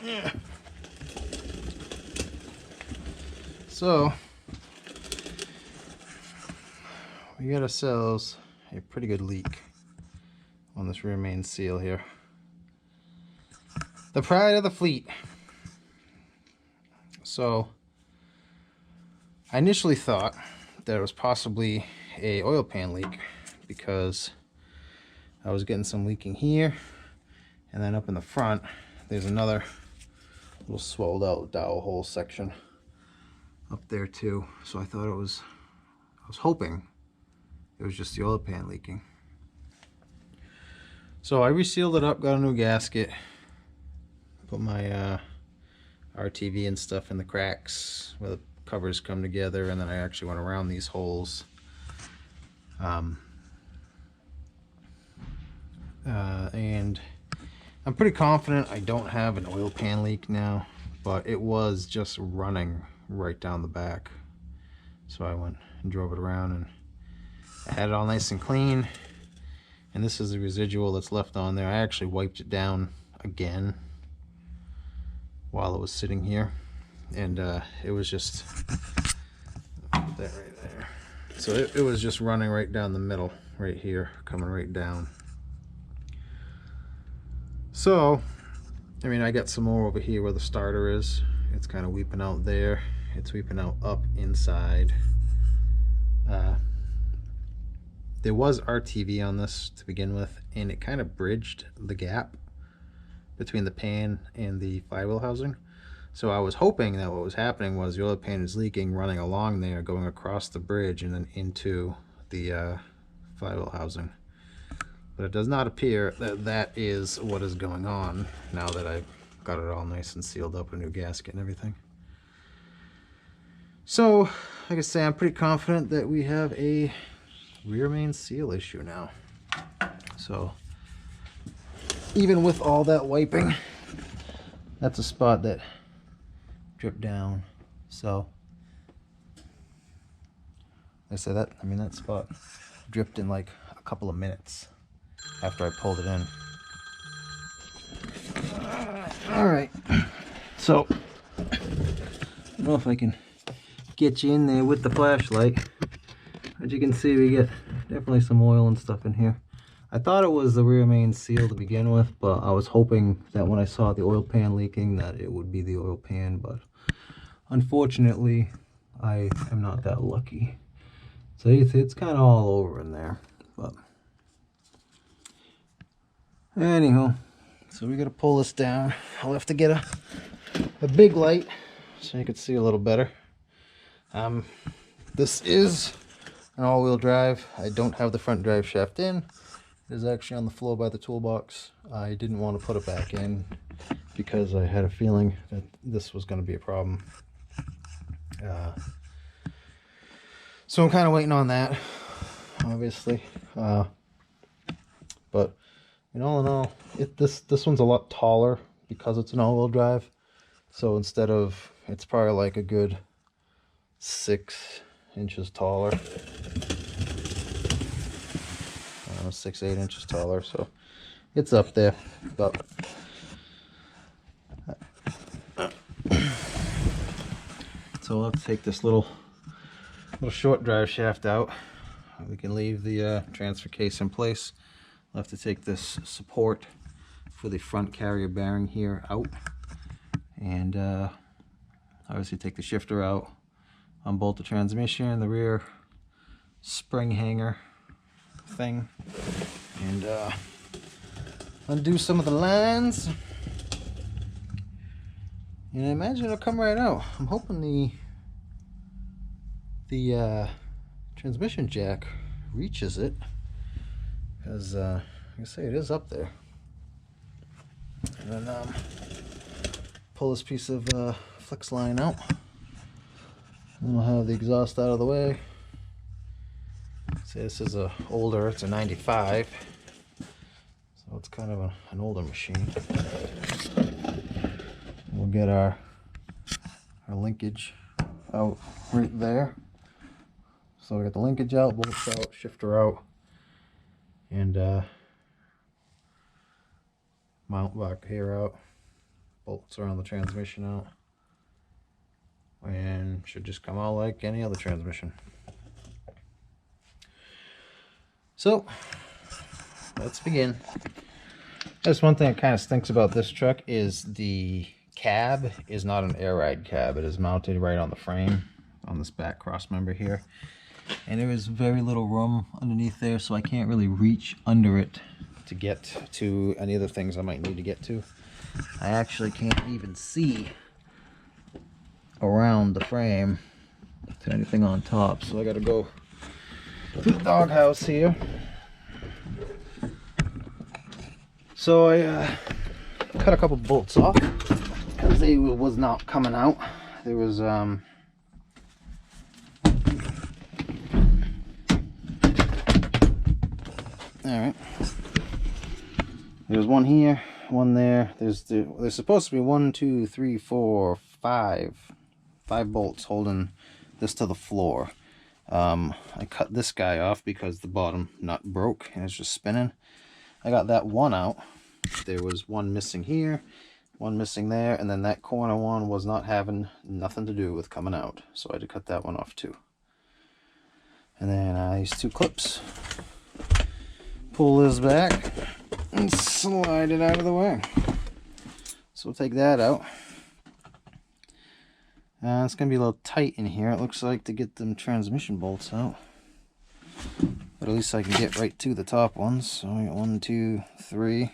Yeah. So we got ourselves a pretty good leak on this rear main seal here. The pride of the fleet. So I initially thought that it was possibly a oil pan leak because I was getting some leaking here, and then up in the front there's another little swelled out dowel hole section up there too. So I was hoping it was just the oil pan leaking. So I resealed it up, got a new gasket, put my RTV and stuff in the cracks where the covers come together, and then I actually went around these holes. And I'm pretty confident I don't have an oil pan leak now, but it was just running right down the back. So I went and drove it around, and I had it all nice and clean. And this is the residual that's left on there. I actually wiped it down again while it was sitting here, and it was just put that right there. So it was just running right down the middle right here, coming right down. So I mean, I got some more over here where the starter is. It's kind of weeping out there. It's weeping out up inside. There was RTV on this to begin with, and it kind of bridged the gap between the pan and the flywheel housing. So I was hoping that what was happening was the oil pan is leaking, running along there, going across the bridge and then into the flywheel housing. But it does not appear that that is what is going on now that I've got it all nice and sealed up, a new gasket and everything. So, like I say, I'm pretty confident that we have a rear main seal issue now. So, even with all that wiping, that's a spot that dripped down. So, I said that, I mean, that spot dripped in like a couple of minutes after I pulled it in. Alright, so I don't know if I can get you in there with the flashlight. As you can see, we get definitely some oil and stuff in here. I thought it was the rear main seal to begin with, but I was hoping that when I saw the oil pan leaking that it would be the oil pan, but unfortunately I am not that lucky. So it's kind of all over in there, but anyhow, so we gotta pull this down. I'll have to get a big light so you can see a little better. This is an all-wheel drive. I don't have the front drive shaft in. It is actually on the floor by the toolbox. I didn't want to put it back in because I had a feeling that this was going to be a problem. So I'm kind of waiting on that, obviously. But in all, this one's a lot taller because it's an all-wheel drive. So instead of, it's probably like a good 6 inches taller. 6-8 inches taller, so it's up there. But so we'll have to take this little short drive shaft out. We can leave the transfer case in place. We'll have to take this support for the front carrier bearing here out, and obviously take the shifter out, unbolt the transmission, the rear spring hanger thing, and undo some of the lines, and I imagine it'll come right out. I'm hoping the transmission jack reaches it, because like I say, it is up there. And then pull this piece of flex line out, and we'll have the exhaust out of the way. See, this is it's a 95, so it's kind of an older machine. We'll get our linkage out right there. So we got the linkage out, bolts out, shifter out, and mount back here out, bolts around the transmission out. And should just come out like any other transmission. So, let's begin. That's one thing that kind of stinks about this truck is the cab is not an air ride cab. It is mounted right on the frame, on this back cross member here. And there is very little room underneath there, so I can't really reach under it to get to any of the things I might need to get to. I actually can't even see around the frame to anything on top, so I gotta go to the doghouse here. So I cut a couple bolts off because they was not coming out. There was all right. There's one here, one there. There's supposed to be 1, 2, 3, 4, 5 bolts holding this to the floor. I cut this guy off because the bottom nut broke and it's just spinning. I got that one out. There was one missing here, one missing there, and then that corner one was not having nothing to do with coming out, so I had to cut that one off too. And then these 2 clips. Pull this back and slide it out of the way. So we'll take that out. It's going to be a little tight in here, it looks like, to get them transmission bolts out. But at least I can get right to the top ones. So I got 1, 2, 3,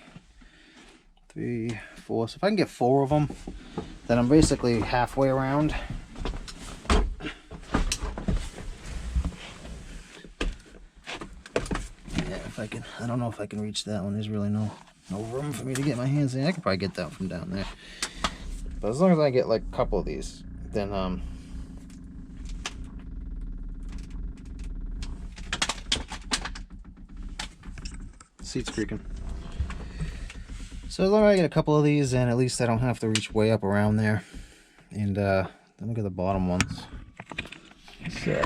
4. So if I can get 4 of them, then I'm basically halfway around. Yeah, if I can, I don't know if I can reach that one. There's really no room for me to get my hands in. I could probably get that from down there. But as long as I get like a couple of these, then seat's creaking. So as long as I get a couple of these, and at least I don't have to reach way up around there. And then look at the bottom ones. So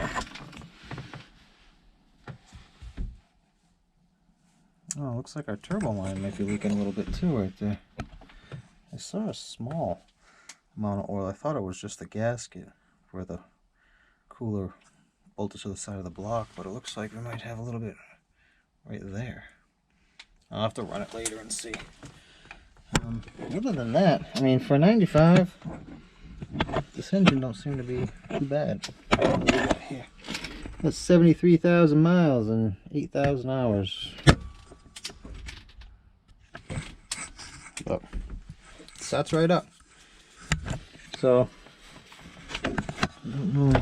oh, looks like our turbo line might be leaking a little bit too right there. I saw a small amount of oil. I thought it was just the gasket where the cooler bolted to the side of the block, but it looks like we might have a little bit right there. I'll have to run it later and see. Other than that, I mean, for 95, this engine don't seem to be too bad. What do we got here? That's 73,000 miles and 8,000 hours. Look, sets right up. So, I don't know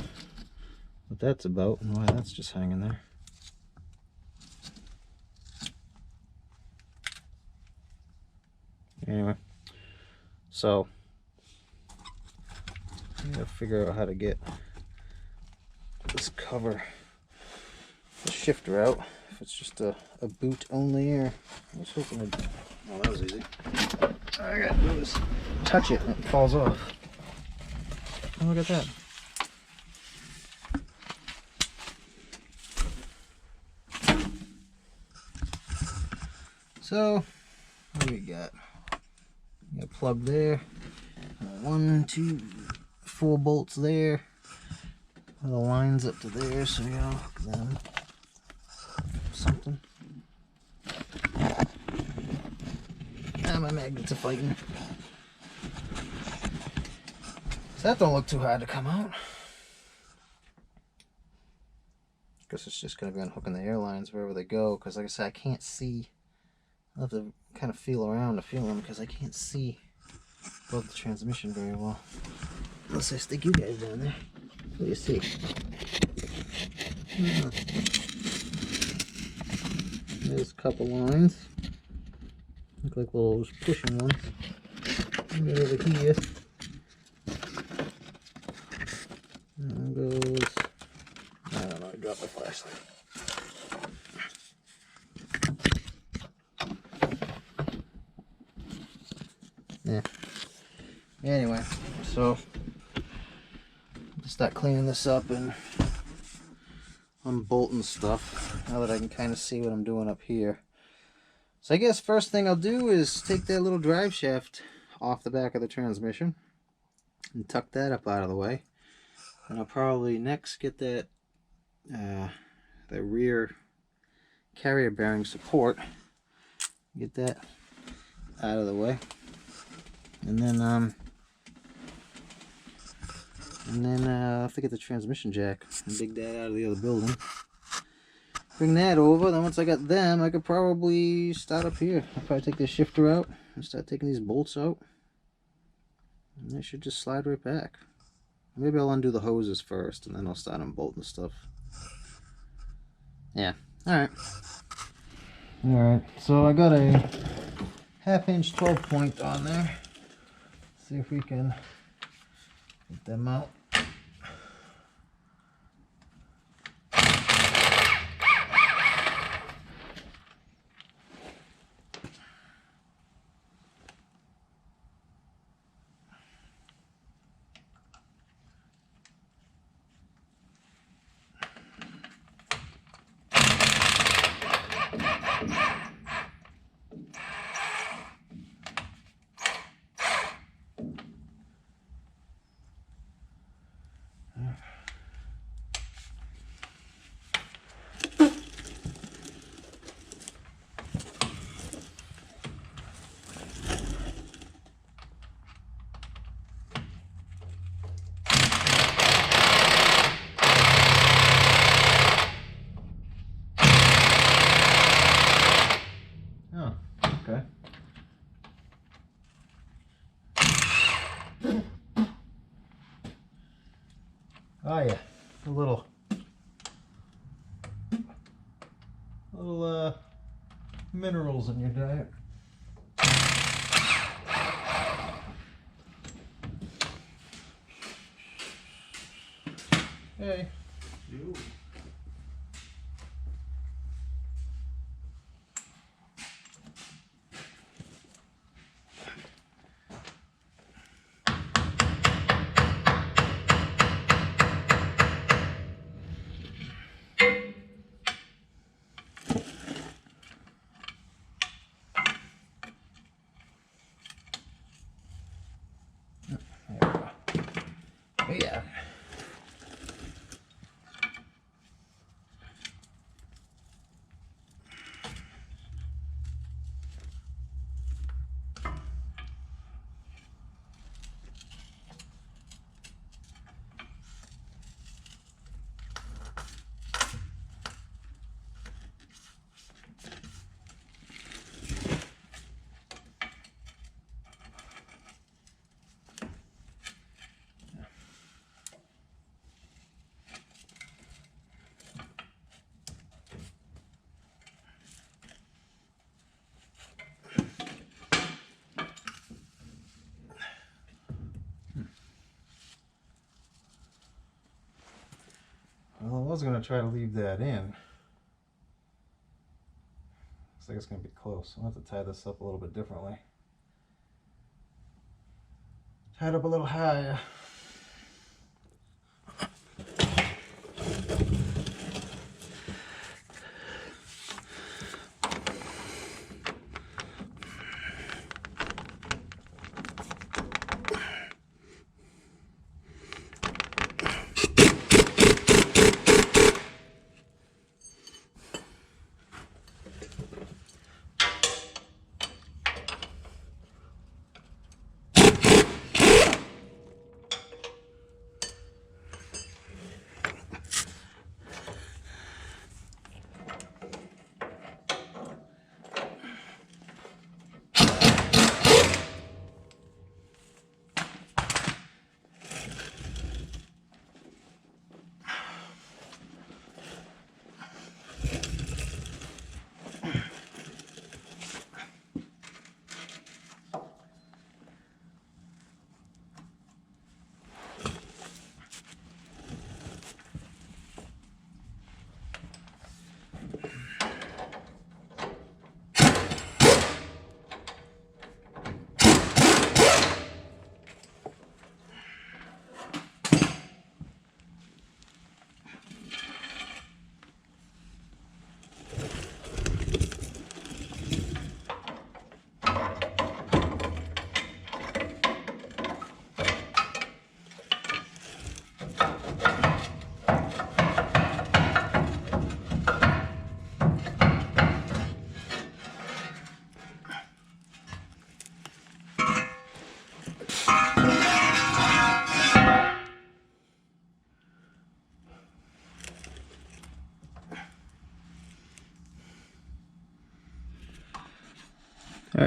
what that's about and why that's just hanging there. Anyway, so I gotta figure out how to get this cover, the shifter out. If it's just a boot only, or I was hoping to. Oh, that was easy. All I gotta do is touch it and it falls off. Oh, look at that. So, what do we got? Got a plug there. 1, 2, 4 bolts there. The lines up to there, so we gotta hook them. Something. Ah, my magnets are fighting. So that don't look too hard to come out. Guess it's just gonna be unhooking the airlines wherever they go, because like I said, I can't see. I'll have to kind of feel around to feel them, because I can't see both the transmission very well. Unless I stick you guys down there. What do you see? There's a couple lines. Look like little pushing ones. Right over here. And goes. I don't know, I dropped my flashlight. Yeah. Anyway, so just start cleaning this up and unbolting stuff now that I can kind of see what I'm doing up here. So I guess first thing I'll do is take that little drive shaft off the back of the transmission and tuck that up out of the way. And I'll probably next get that the rear carrier bearing support, get that out of the way, and then I'll have to get the transmission jack and dig that out of the other building. Bring that over, then once I got them, I could probably start up here. I'll probably take this shifter out and start taking these bolts out. And they should just slide right back. Maybe I'll undo the hoses first, and then I'll start unbolting stuff. Yeah, alright. Alright, so I got a 1/2 inch 12 point on there. See if we can get them out. Okay. Oh yeah, a little minerals in your diet. Hey. You. Yeah. Well, I was going to try to leave that in. Looks like it's going to be close. I'll have to tie this up a little bit differently. Tie it up a little higher.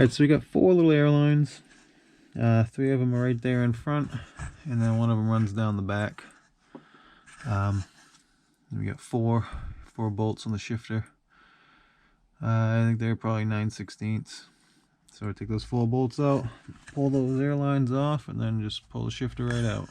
Alright, so we got 4 little airlines. 3 of them are right there in front, and then 1 of them runs down the back. We got four bolts on the shifter. I think they're probably 9/16. So I take those 4 bolts out, pull those airlines off, and then just pull the shifter right out.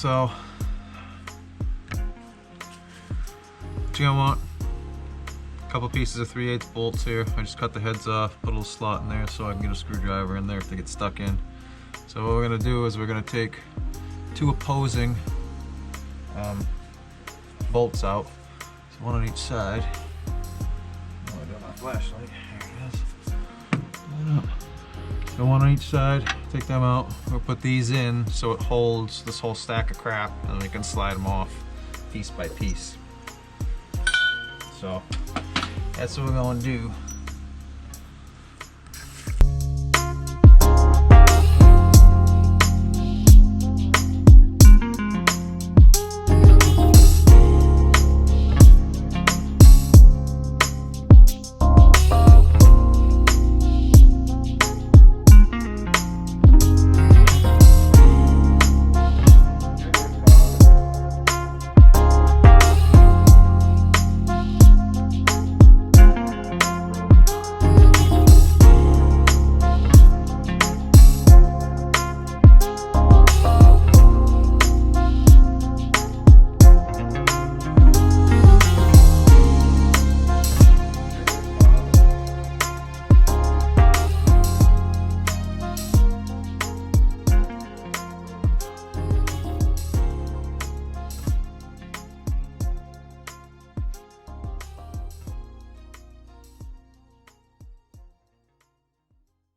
So, what you're gonna want, a couple pieces of 3/8 bolts here. I just cut the heads off, put a little slot in there so I can get a screwdriver in there if they get stuck in. So what we're gonna do is we're gonna take two opposing bolts out, so one on each side. Oh, I got my flashlight, there it is. So one on each side, take them out. We'll put these in so it holds this whole stack of crap, and we can slide them off piece by piece. So that's what we're gonna do.